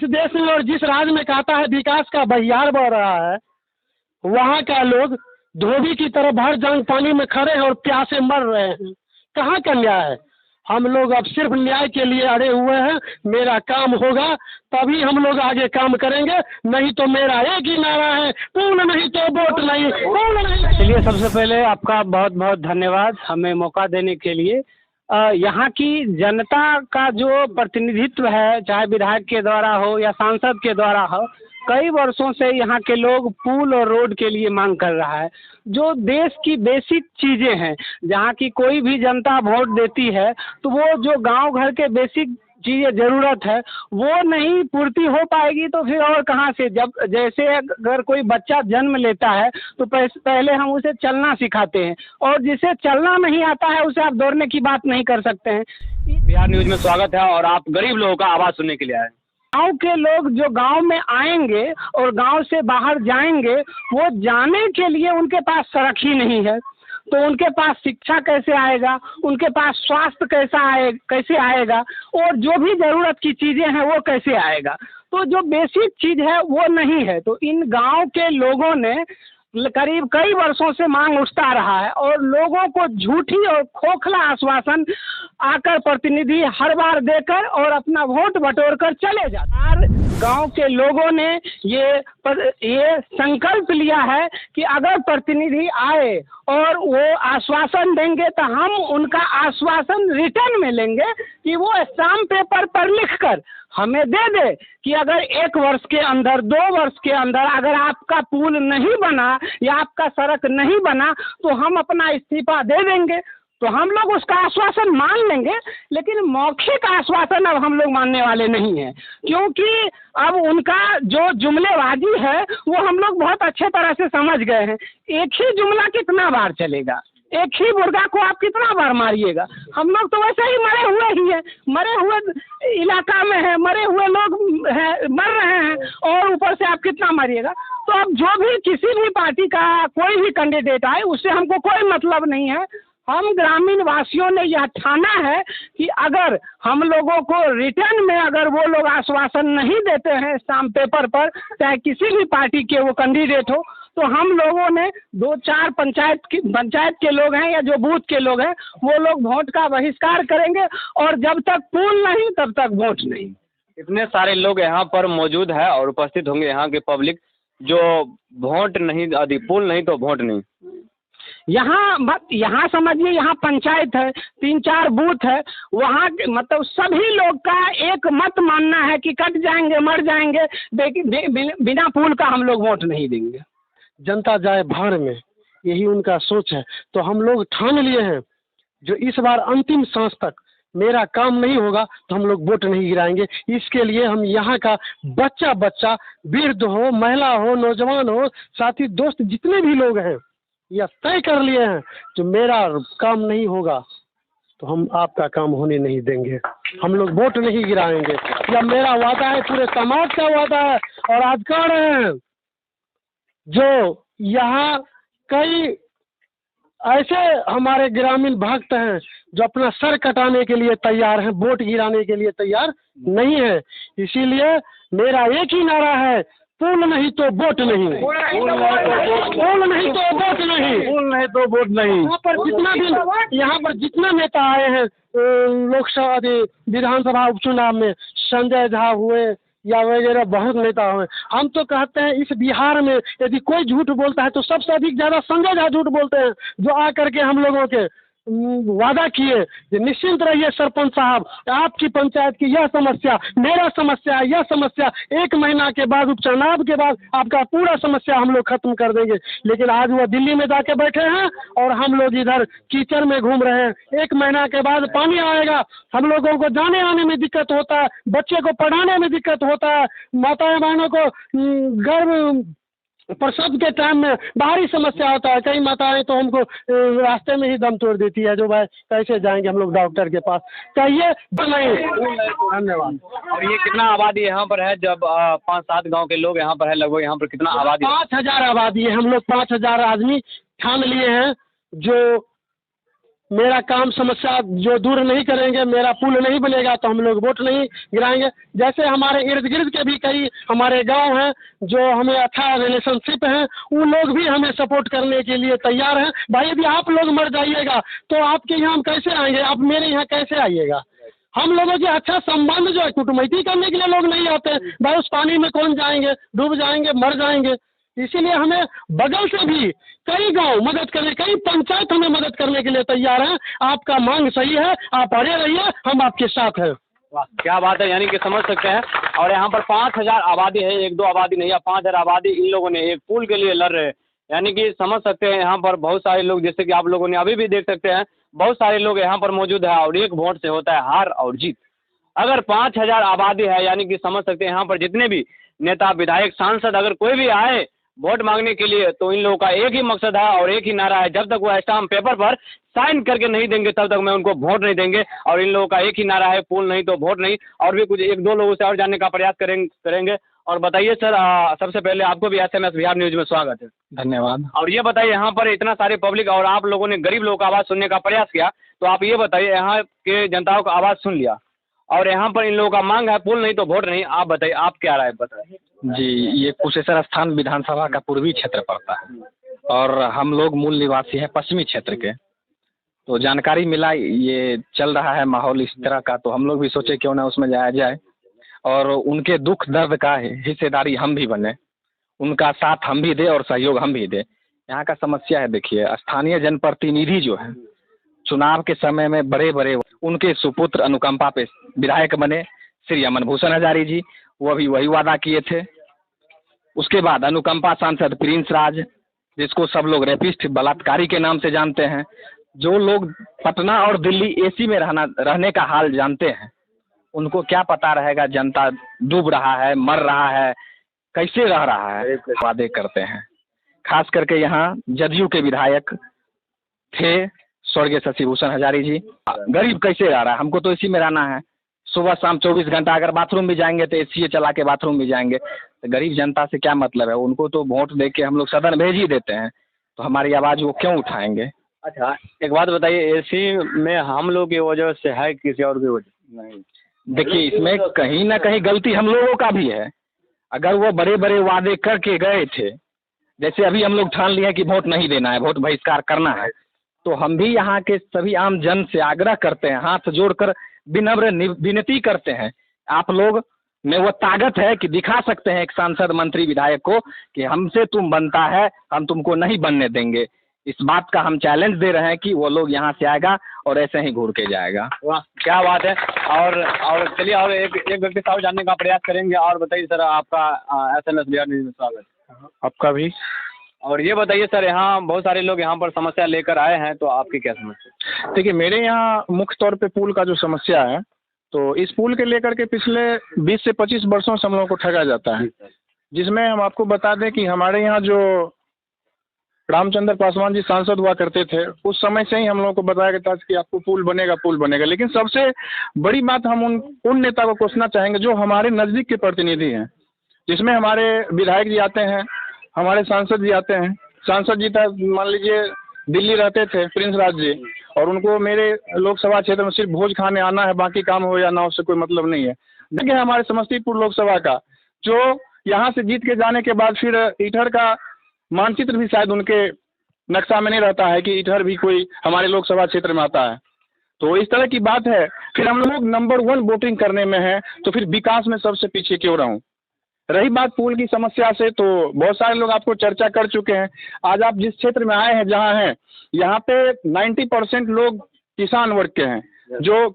देश में और जिस राज्य में कहता है विकास का बहियार बह रहा है, वहाँ का लोग धोबी की तरह भर जांग पानी में खड़े हैं और प्यासे मर रहे हैं। कहाँ का न्याय है? हम लोग अब सिर्फ न्याय के लिए अड़े हुए हैं। मेरा काम होगा तभी हम लोग आगे काम करेंगे, नहीं तो मेरा एक ही नारा है, पूर्ण नहीं तो वोट नहीं, पूर्ण नहीं। चलिए, सबसे पहले आपका बहुत बहुत धन्यवाद हमें मौका देने के लिए। यहाँ की जनता का जो प्रतिनिधित्व है, चाहे विधायक के द्वारा हो या सांसद के द्वारा हो, कई वर्षों से यहाँ के लोग पुल और रोड के लिए मांग कर रहा है। जो देश की बेसिक चीज़ें हैं, जहाँ की कोई भी जनता वोट देती है तो वो जो गांव घर के बेसिक चीज़ें ज़रूरत है वो नहीं पूर्ति हो पाएगी तो फिर और कहाँ से? जब जैसे अगर कोई बच्चा जन्म लेता है तो पहले हम उसे चलना सिखाते हैं, और जिसे चलना नहीं आता है उसे आप दौड़ने की बात नहीं कर सकते हैं। बिहार न्यूज में स्वागत है और आप गरीब लोगों का आवाज़ सुनने के लिए आए। गांव के लोग जो गांव में आएंगे और गांव से बाहर जाएंगे, वो जाने के लिए उनके पास सड़क ही नहीं है, तो उनके पास शिक्षा कैसे आएगा, उनके पास स्वास्थ्य कैसे आएगा, और जो भी ज़रूरत की चीज़ें हैं वो कैसे आएगा? तो जो बेसिक चीज़ है वो नहीं है। तो इन गांव के लोगों ने करीब कई वर्षों से मांग उठता रहा है, और लोगों को झूठी और खोखला आश्वासन आकर प्रतिनिधि हर बार देकर और अपना वोट बटोर कर चले जाते। गांव के लोगों ने ये संकल्प लिया है कि अगर प्रतिनिधि आए और वो आश्वासन देंगे तो हम उनका आश्वासन रिटर्न में लेंगे कि वो स्टाम्प पेपर पर लिखकर हमें दे दे कि अगर 1 वर्ष के अंदर, 2 वर्ष के अंदर अगर आपका पुल नहीं बना या आपका सड़क नहीं बना तो हम अपना इस्तीफा दे देंगे। तो हम लोग उसका आश्वासन मान लेंगे, लेकिन मौखिक आश्वासन अब हम लोग मानने वाले नहीं हैं, क्योंकि अब उनका जो जुमलेबाजी है वो हम लोग बहुत अच्छे तरह से समझ गए हैं। एक ही जुमला कितना बार चलेगा? एक ही मुर्गा को आप कितना बार मारिएगा? हम लोग तो वैसे ही मरे हुए ही हैं, मरे हुए इलाका में है, मरे हुए लोग हैं, मर रहे हैं, और ऊपर से आप कितना मारिएगा? तो अब जो भी किसी भी पार्टी का कोई भी कैंडिडेट आए उससे हमको कोई मतलब नहीं है। हम ग्रामीण वासियों ने यह ठाना है कि अगर हम लोगों को रिटर्न में अगर वो लोग आश्वासन नहीं देते हैं स्टाम्प पेपर पर, चाहे किसी भी पार्टी के वो कैंडिडेट हो, तो हम लोगों ने 2-4 पंचायत के लोग हैं या जो बूथ के लोग हैं वो लोग वोट का बहिष्कार करेंगे, और जब तक पुल नहीं तब तक वोट नहीं। इतने सारे लोग यहाँ पर मौजूद है और उपस्थित होंगे यहाँ के पब्लिक, जो वोट नहीं, यदि पुल नहीं तो वोट नहीं। यहाँ समझिए, यहाँ पंचायत है, 3-4 बूथ है, वहाँ मतलब सभी लोग का एक मत मानना है कि कट जाएंगे, मर जाएंगे, बिना पुल का हम लोग वोट नहीं देंगे। जनता जाए भाड़ में, यही उनका सोच है। तो हम लोग ठान लिए हैं जो इस बार अंतिम सांस तक मेरा काम नहीं होगा तो हम लोग वोट नहीं गिराएंगे। इसके लिए हम यहाँ का बच्चा, वृद्ध हो, महिला हो, नौजवान हो, साथी दोस्त जितने भी लोग हैं, यह तय कर लिए हैं जो मेरा काम नहीं होगा तो हम आपका काम होने नहीं देंगे, हम लोग वोट नहीं गिराएंगे। यह मेरा वादा है, पूरे समाज का वादा है। और आज कह रहे हैं जो यहाँ कई ऐसे हमारे ग्रामीण भक्त हैं जो अपना सर कटाने के लिए तैयार हैं, वोट गिराने के लिए तैयार नहीं है। इसीलिए मेरा एक ही नारा है, पुल नहीं तो वोट नहीं, पुल नहीं तो वोट नहीं, पुल नहीं तो वोट नहीं। यहाँ पर जितना नेता आए हैं लोकसभा विधानसभा उपचुनाव में, संजय झा हुए या वगैरह बहुत नेता हुए, हम तो कहते हैं इस बिहार में यदि कोई झूठ बोलता है तो सबसे अधिक ज़्यादा संजय झा झूठ बोलते हैं, जो आकर के हम लोगों के वादा किए कि निश्चिंत रहिए सरपंच साहब, आपकी पंचायत की यह समस्या, मेरा समस्या, यह समस्या 1 महीना के बाद, उपचुनाव के बाद आपका पूरा समस्या हम लोग खत्म कर देंगे। लेकिन आज वो दिल्ली में जाके बैठे हैं और हम लोग इधर कीचड़ में घूम रहे हैं। 1 महीना के बाद पानी आएगा, हम लोगों को जाने आने में दिक्कत होता है, बच्चे को पढ़ाने में दिक्कत होता है, माताएं बहनों को गर्भ प्रसव के टाइम में बाहरी समस्या होता है। कई माताएं तो हमको रास्ते में ही दम तोड़ देती है, जो भाई कैसे जाएंगे हम लोग डॉक्टर के पास, कहिए नहीं। धन्यवाद। और ये कितना आबादी यहाँ पर है? जब 5-7 गांव के लोग यहाँ पर है, लगभग यहाँ पर कितना आबादी? 5000 आबादी है। हम लोग 5000 आदमी ठान लिए हैं जो मेरा काम समस्या जो दूर नहीं करेंगे, मेरा पुल नहीं बनेगा तो हम लोग वोट नहीं गिराएंगे। जैसे हमारे इर्द गिर्द के भी कई हमारे गांव हैं जो हमें अच्छा रिलेशनशिप है, उन लोग भी हमें सपोर्ट करने के लिए तैयार हैं। भाई यदि आप लोग मर जाइएगा तो आपके यहाँ हम कैसे आएंगे, आप मेरे यहाँ कैसे आइएगा? हम लोगों के अच्छा संबंध जो है, कुटुंबती करने के लिए लोग नहीं आते। भाई उस पानी में कौन जाएंगे, डूब जाएंगे, मर जाएंगे। इसीलिए हमें बगल से भी कई गांव मदद करने, कई पंचायत हमें मदद करने के लिए तैयार हैं। आपका मांग सही है, आप अड़े रहिए, हम आपके साथ हैं। वाह, क्या बात है। यानी कि समझ सकते हैं। और यहाँ पर 5000 आबादी है, 1-2 आबादी नहीं है, 5000 आबादी इन लोगों ने एक पुल के लिए लड़ रहे हैं। यानी कि समझ सकते हैं यहाँ पर बहुत सारे लोग, जैसे कि आप लोगों ने अभी भी देख सकते हैं, बहुत सारे लोग यहाँ पर मौजूद है और एक वोट से होता है हार और जीत। अगर 5000 आबादी है, यानी कि समझ सकते हैं यहाँ पर जितने भी नेता, विधायक, सांसद अगर कोई भी आए वोट मांगने के लिए, तो इन लोगों का एक ही मकसद है और एक ही नारा है, जब तक वो स्टाम्प पेपर पर साइन करके नहीं देंगे तब तक मैं उनको वोट नहीं देंगे। और इन लोगों का एक ही नारा है, पुल नहीं तो वोट नहीं। और भी कुछ 1-2 लोगों से और जानने का प्रयास करेंगे। और बताइए सर, सबसे पहले आपको भी SMS बिहार न्यूज में स्वागत है। धन्यवाद। और ये बताइए, यहाँ पर इतना सारे पब्लिक और आप लोगों ने गरीब लोगों का आवाज़ सुनने का प्रयास किया, तो आप ये बताइए, यहाँ के जनताओं का आवाज़ सुन लिया और यहाँ पर इन लोगों का मांग है पुल नहीं तो वोट नहीं, आप बताइए आप क्या राय बताइए। जी, ये कुशेश्वर स्थान विधानसभा का पूर्वी क्षेत्र पड़ता है और हम लोग मूल निवासी हैं पश्चिमी क्षेत्र के। तो जानकारी मिला ये चल रहा है माहौल इस तरह का, तो हम लोग भी सोचे क्यों ना उसमें जाया जाए और उनके दुख दर्द का हिस्सेदारी हम भी बने, उनका साथ हम भी दें और सहयोग हम भी दें। यहाँ का समस्या है, देखिए, स्थानीय जनप्रतिनिधि जो है चुनाव के समय में बड़े बड़े उनके सुपुत्र अनुकंपा पे विधायक बने श्री अमन भूषण हजारी जी, वो भी वही वादा किए थे। उसके बाद अनुकंपा सांसद प्रिंस राज, जिसको सब लोग रेपिस्ट बलात्कारी के नाम से जानते हैं, जो लोग पटना और दिल्ली AC में रहने का हाल जानते हैं, उनको क्या पता रहेगा जनता डूब रहा है, मर रहा है, कैसे रह रहा है, वादे करते हैं। खास करके यहाँ जदयू के विधायक थे स्वर्गीय शशि भूषण हजारी जी। गरीब कैसे रह रहा है, हमको तो इसी में रहना है, सुबह शाम 24 घंटा, अगर बाथरूम भी जाएंगे तो AC चला के बाथरूम भी जाएंगे। तो गरीब जनता से क्या मतलब है, उनको तो वोट दे के हम लोग सदन भेज ही देते हैं, तो हमारी आवाज़ वो क्यों उठाएंगे। अच्छा, एक बात बताइए, AC में हम लोग की वजह से है किसी और की वजह नहीं? देखिए, इसमें कहीं ना कहीं गलती हम लोगों का भी है। अगर वो बड़े बड़े वादे करके गए थे, जैसे अभी हम लोग ठान लिए कि वोट नहीं देना है, वोट बहिष्कार करना है, तो हम भी यहाँ के सभी आम जन से आग्रह करते हैं, हाथ जोड़कर विनम्र विनती करते हैं, आप लोग में वो ताकत है कि दिखा सकते हैं एक सांसद, मंत्री, विधायक को कि हमसे तुम बनता है, हम तुमको नहीं बनने देंगे। इस बात का हम चैलेंज दे रहे हैं कि वो लोग यहाँ से आएगा और ऐसे ही घूर के जाएगा। वाह, क्या बात है। और चलिए, और एक व्यक्ति से और जानने का प्रयास करेंगे। और बताइए सर, आपका SMS बिहार न्यूज में स्वागत है। आपका भी। और ये बताइए सर, यहाँ बहुत सारे लोग यहाँ पर समस्या लेकर आए हैं, तो आपकी क्या समस्या? देखिए, मेरे यहाँ मुख्य तौर पे पुल का जो समस्या है, तो इस पुल के लेकर के पिछले 20 से 25 वर्षों से हम लोगों को ठगा जाता है, जिसमें हम आपको बता दें कि हमारे यहाँ जो रामचंद्र पासवान जी सांसद हुआ करते थे, उस समय से ही हम लोगों को बताया गया था कि आपको पुल बनेगा। लेकिन सबसे बड़ी बात हम उन नेता को कोसना चाहेंगे जो हमारे नज़दीक के प्रतिनिधि हैं, जिसमें हमारे विधायक जी आते हैं, हमारे सांसद जी आते हैं। सांसद जी था, मान लीजिए दिल्ली रहते थे प्रिंस राज जी, और उनको मेरे लोकसभा क्षेत्र में सिर्फ भोज खाने आना है, बाकी काम हो या ना हो उससे कोई मतलब नहीं है। देखिए, हमारे समस्तीपुर लोकसभा का जो यहाँ से जीत के जाने के बाद फिर इटहर का मानचित्र भी शायद उनके नक्शा में नहीं रहता है कि इटहर भी कोई हमारे लोकसभा क्षेत्र में आता है। तो इस तरह की बात है। फिर हम लोग नंबर 1 वोटिंग करने में है, तो फिर विकास में सबसे पीछे क्यों रहूं। रही बात पुल की समस्या से, तो बहुत सारे लोग आपको चर्चा कर चुके हैं। आज आप जिस क्षेत्र में आए हैं, जहां हैं, यहाँ पे 90% लोग किसान वर्ग के हैं, जो